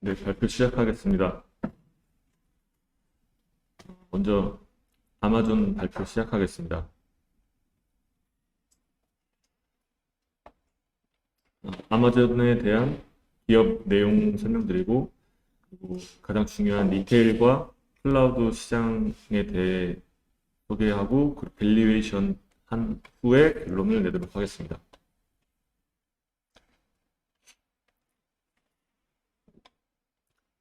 네, 발표 시작하겠습니다. 먼저 아마존 발표 시작하겠습니다. 아마존에 대한 기업 내용 설명드리고, 그리고 가장 중요한 리테일과 클라우드 시장에 대해 소개하고, 그 밸류에이션 한 후에 결론을 내도록 하겠습니다.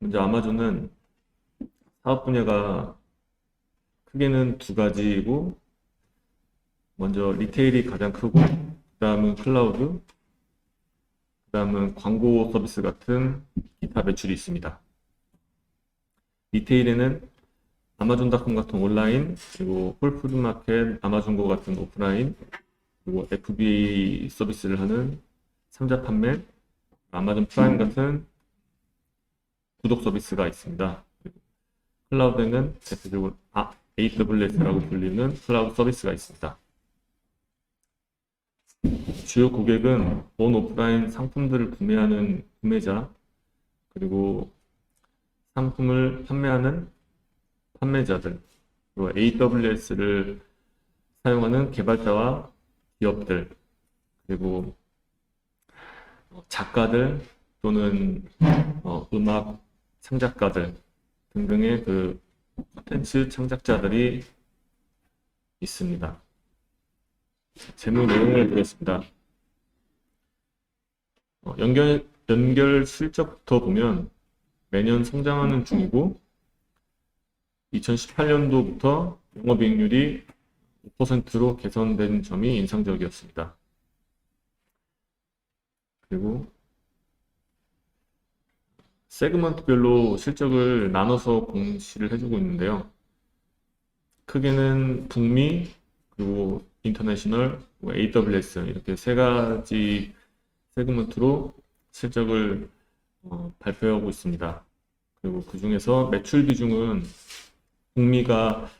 먼저 아마존은 사업 분야가 크게는 두 가지이고, 먼저 리테일이 가장 크고, 그 다음은 클라우드, 그 다음은 광고 서비스 같은 기타 매출이 있습니다. 리테일에는 아마존닷컴 같은 온라인, 그리고 홀푸드마켓, 아마존고 같은 오프라인, 그리고 FBA 서비스를 하는 상자 판매, 아마존 프라임 같은 구독 서비스가 있습니다. 그리고 클라우드에는 대표적으로 AWS라고 불리는 클라우드 서비스가 있습니다. 주요 고객은 온 오프라인 상품들을 구매하는 구매자, 그리고 상품을 판매하는 판매자들, 그리고 AWS를 사용하는 개발자와 기업들, 그리고 작가들 또는 음악 창작가들 등등의 그 콘텐츠 창작자들이 있습니다. 재무 내용을 보겠습니다. 연결 실적부터 보면 매년 성장하는 중이고 2018년도부터 영업이익률이 5%로 개선된 점이 인상적이었습니다. 그리고 세그먼트별로 실적을 나눠서 공시를 해주고 있는데요. 크게는 북미, 그리고 인터내셔널, AWS 이렇게 세 가지 세그먼트로 실적을 발표하고 있습니다. 그리고 그 중에서 매출 비중은 북미가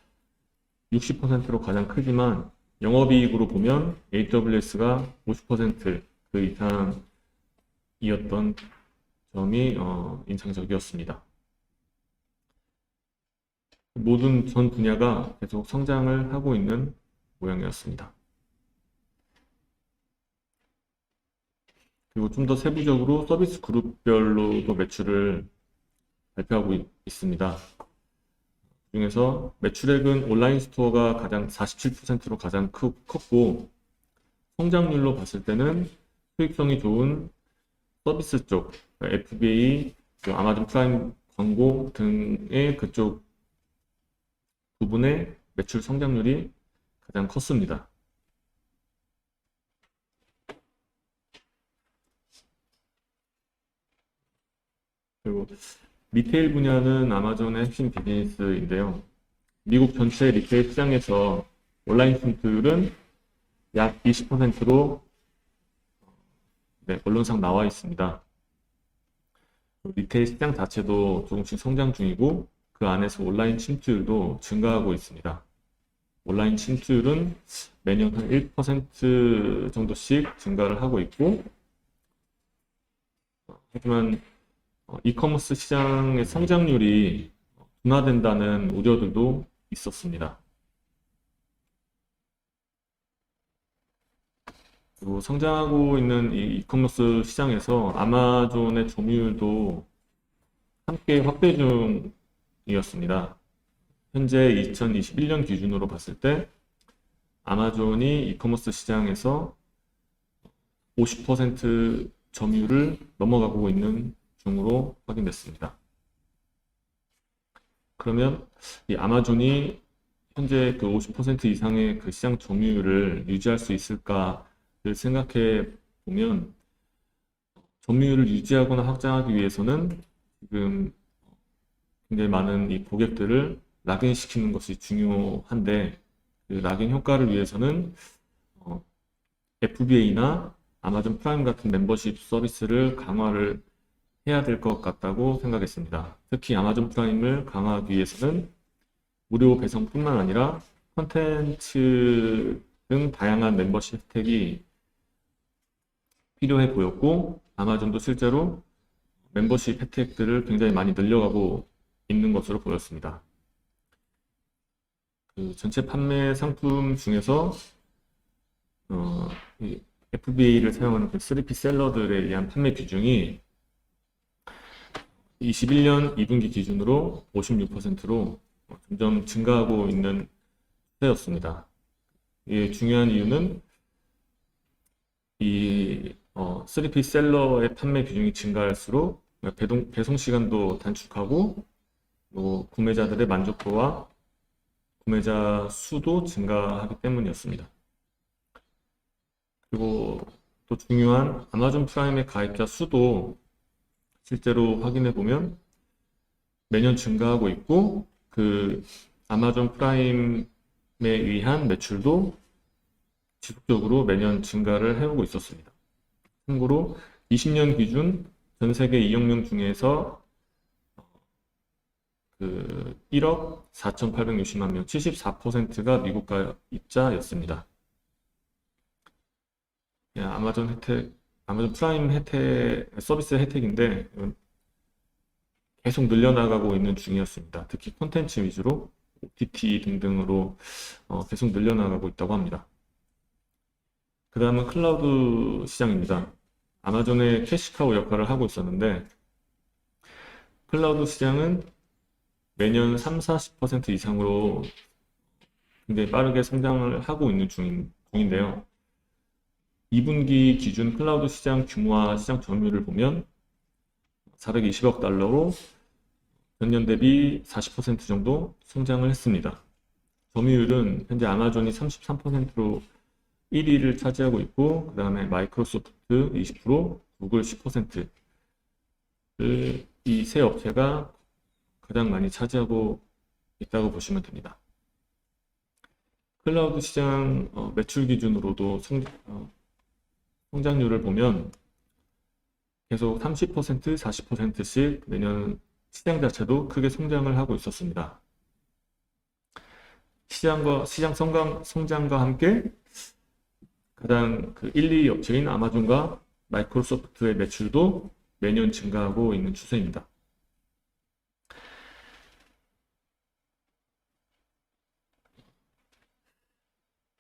60%로 가장 크지만 영업이익으로 보면 AWS가 50%그 이상이었던 점이 인상적이었습니다. 모든 전 분야가 계속 성장을 하고 있는 모양이었습니다. 그리고 좀 더 세부적으로 서비스 그룹별로도 매출을 발표하고 있습니다. 그 중에서 매출액은 온라인 스토어가 가장 47%로 가장 컸고, 성장률로 봤을 때는 수익성이 좋은 서비스 쪽, FBA, 아마존 프라임 광고 등의 그쪽 부분의 매출 성장률이 가장 컸습니다. 그리고 리테일 분야는 아마존의 핵심 비즈니스인데요. 미국 전체 리테일 시장에서 온라인 침투율은 약 20%로 언론상 나와 있습니다. 리테일 시장 자체도 조금씩 성장 중이고 그 안에서 온라인 침투율도 증가하고 있습니다. 온라인 침투율은 매년 한 1% 정도씩 증가를 하고 있고, 하지만 이커머스 시장의 성장률이 둔화된다는 우려들도 있었습니다. 그리고 성장하고 있는 이 이커머스 시장에서 아마존의 점유율도 함께 확대 중이었습니다. 현재 2021년 기준으로 봤을 때 아마존이 이커머스 시장에서 50% 점유율을 넘어가고 있는 중으로 확인됐습니다. 그러면 이 아마존이 현재 그 50% 이상의 그 시장 점유율을 유지할 수 있을까를 생각해 보면, 점유율을 유지하거나 확장하기 위해서는 지금 굉장히 많은 이 고객들을 락인시키는 것이 중요한데, 그 락인 효과를 위해서는 FBA나 아마존 프라임 같은 멤버십 서비스를 강화를 해야 될 것 같다고 생각했습니다. 특히 아마존 프라임을 강화하기 위해서는 무료 배송뿐만 아니라 컨텐츠 등 다양한 멤버십 혜택이 필요해 보였고, 아마존도 실제로 멤버십 혜택들을 굉장히 많이 늘려가고 있는 것으로 보였습니다. 그 전체 판매 상품 중에서 이 FBA를 사용하는 그 3P 셀러들에 의한 판매 비중이 21년 2분기 기준으로 56%로 점점 증가하고 있는 추세였습니다. 이 중요한 이유는 이 3P 셀러의 판매 비중이 증가할수록 배송 시간도 단축하고 구매자들의 만족도와 구매자 수도 증가하기 때문이었습니다. 그리고 또 중요한 아마존 프라임의 가입자 수도 실제로 확인해 보면 매년 증가하고 있고 그 아마존 프라임에 의한 매출도 지속적으로 매년 증가를 해오고 있었습니다. 참고로 20년 기준 전 세계 2억 명 중에서 그 1억 4,860만 명, 74%가 미국 가입자였습니다. 아마존 프라임 서비스 혜택인데 계속 늘려나가고 있는 중이었습니다. 특히 콘텐츠 위주로 OTT 등등으로 계속 늘려나가고 있다고 합니다. 그 다음은 클라우드 시장입니다. 아마존의 캐시카우 역할을 하고 있었는데 클라우드 시장은 매년 30-40% 이상으로 굉장히 빠르게 성장을 하고 있는 중인데요. 2분기 기준 클라우드 시장 규모와 시장 점유율을 보면 420억 달러로 전년 대비 40% 정도 성장을 했습니다. 점유율은 현재 아마존이 33%로 1위를 차지하고 있고 그 다음에 마이크로소프트 20%, 구글 10%를 이 세 업체가 가장 많이 차지하고 있다고 보시면 됩니다. 클라우드 시장 매출 기준으로도 성장률을 보면 계속 30%, 40%씩 매년 시장 자체도 크게 성장을 하고 있었습니다. 시장 성장과 함께 가장 그 1, 2위 업체인 아마존과 마이크로소프트의 매출도 매년 증가하고 있는 추세입니다.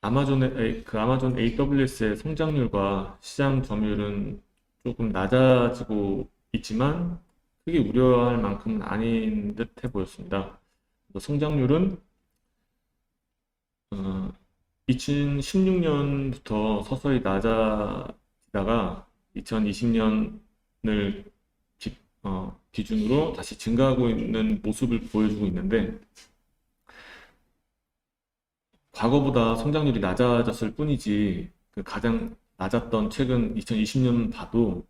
아마존 AWS의 성장률과 시장 점유율은 조금 낮아지고 있지만 크게 우려할 만큼은 아닌 듯해 보였습니다. 성장률은 2016년부터 서서히 낮아지다가 2020년을 기준으로 다시 증가하고 있는 모습을 보여주고 있는데 과거보다 성장률이 낮아졌을 뿐이지 그 가장 낮았던 최근 2020년 봐도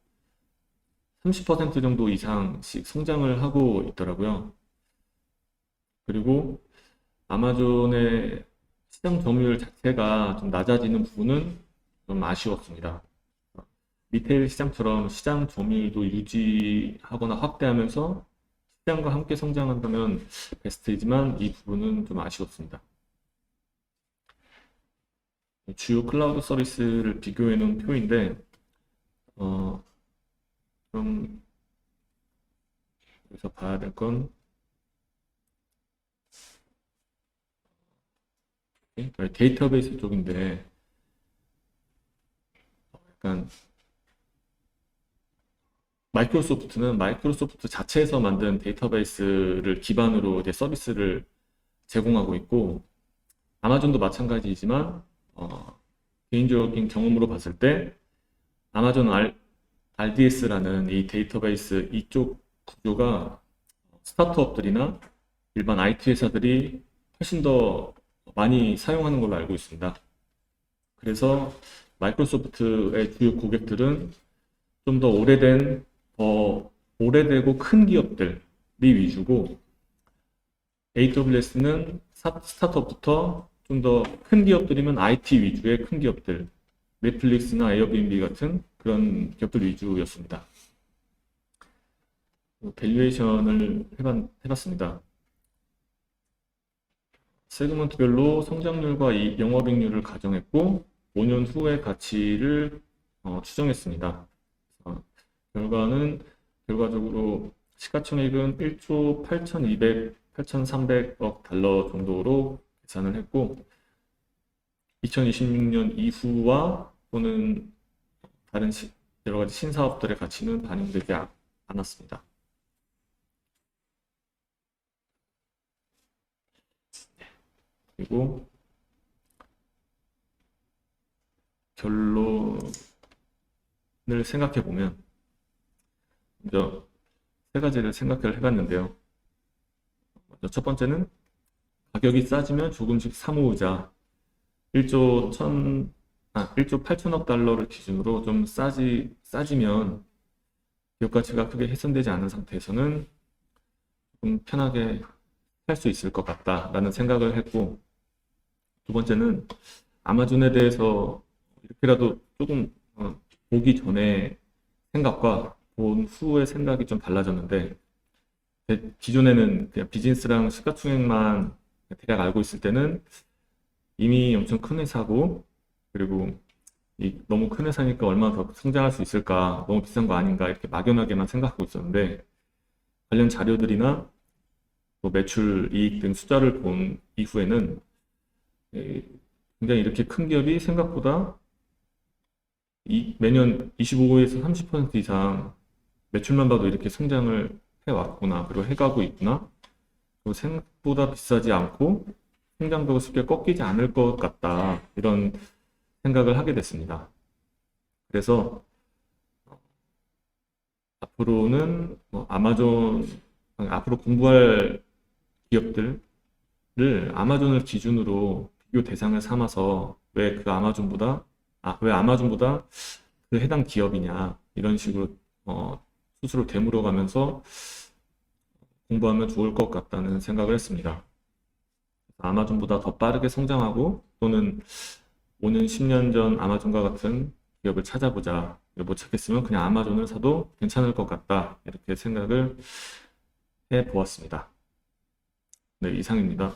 30% 정도 이상씩 성장을 하고 있더라고요. 그리고 아마존의 시장 점유율 자체가 좀 낮아지는 부분은 좀 아쉬웠습니다. 리테일 시장처럼 시장 점유율도 유지하거나 확대하면서 시장과 함께 성장한다면 베스트이지만 이 부분은 좀 아쉬웠습니다. 주요 클라우드 서비스를 비교해 놓은 표인데 그럼 여기서 봐야 될 건 데이터베이스 쪽인데 약간 마이크로소프트는 마이크로소프트 자체에서 만든 데이터베이스를 기반으로 이제 서비스를 제공하고 있고 아마존도 마찬가지이지만 개인적인 경험으로 봤을 때 아마존 RDS라는 이 데이터베이스 이쪽 구조가 스타트업들이나 일반 IT 회사들이 훨씬 더 많이 사용하는 걸로 알고 있습니다. 그래서 마이크로소프트의 주요 고객들은 좀 더 오래되고 큰 기업들이 위주고 AWS는 스타트업부터 좀 더 큰 기업들이면 IT 위주의 큰 기업들, 넷플릭스나 에어비앤비 같은 그런 기업들 위주였습니다. 밸류에이션을 해봤습니다. 세그먼트별로 성장률과 영업이익률을 가정했고 5년 후의 가치를 추정했습니다. 결과는 결과적으로 시가총액은 1조 8,300억 달러 정도로 계산을 했고 2026년 이후와 또는 다른 여러 가지 신사업들의 가치는 반영되지 않았습니다. 그리고 결론을 생각해 보면 먼저 세 가지를 생각을 해봤는데요. 먼저 첫 번째는 가격이 싸지면 조금씩 사모으자. 1조 8천억 달러를 기준으로 좀 싸지면 기업 가치가 크게 훼손되지 않은 상태에서는 좀 편하게 살 수 있을 것 같다라는 생각을 했고, 두 번째는 아마존에 대해서 이렇게라도 조금 보기 전에 생각과 본 후의 생각이 좀 달라졌는데, 기존에는 그냥 비즈니스랑 시가총액만 대략 알고 있을 때는 이미 엄청 큰 회사고, 그리고 너무 큰 회사니까 얼마나 더 성장할 수 있을까, 너무 비싼 거 아닌가, 이렇게 막연하게만 생각하고 있었는데, 관련 자료들이나 또 매출, 이익 등 숫자를 본 이후에는 굉장히 이렇게 큰 기업이 생각보다 매년 25에서 30% 이상 매출만 봐도 이렇게 성장을 해왔구나, 그리고 해가고 있구나, 그리고 생각보다 비싸지 않고 성장도 쉽게 꺾이지 않을 것 같다, 이런 생각을 하게 됐습니다. 그래서 앞으로는 앞으로 공부할 기업들을 아마존을 기준으로 비교 대상을 삼아서 왜 아마존보다 그 해당 기업이냐, 이런 식으로 스스로 되물어가면서 공부하면 좋을 것 같다는 생각을 했습니다. 아마존보다 더 빠르게 성장하고 또는 5년, 10년 전 아마존과 같은 기업을 찾아보자. 못 찾겠으면 그냥 아마존을 사도 괜찮을 것 같다, 이렇게 생각을 해보았습니다. 네, 이상입니다.